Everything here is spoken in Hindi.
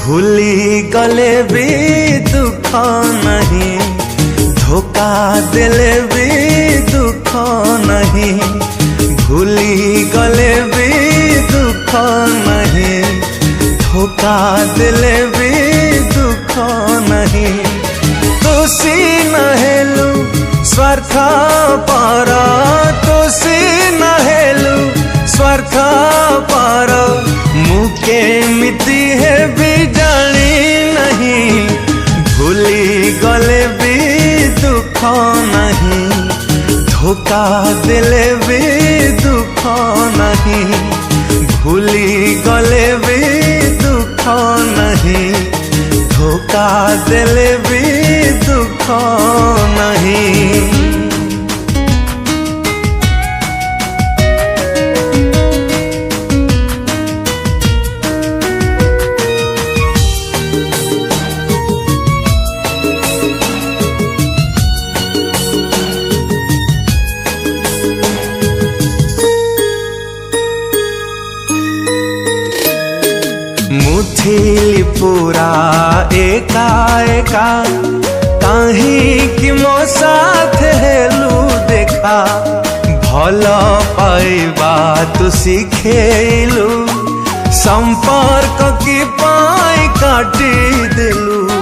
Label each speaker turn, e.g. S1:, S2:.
S1: भूली गले भी दुख नहीं, धोखा दिले भी दुख नहीं, भूली गले भी दुख नहीं, धोखा दिले भी दुख नहीं। तुसी नहेलु स्वार्थ पर, तुसी नहेलु स्वार्थ पर, मुके मिति है भी जानी नहीं, भूली गले भी दुख नहीं, धोखा दिले भी दुख नहीं, भूली गले भी दुख नहीं, धोखा दिले भी दुख नहीं। मुथिली पूरा एका एका, कहीं कि मो साथ हेलु देखा, भल पाइबा तू सिखेलु, संपर्क की पाई काटी दिलु।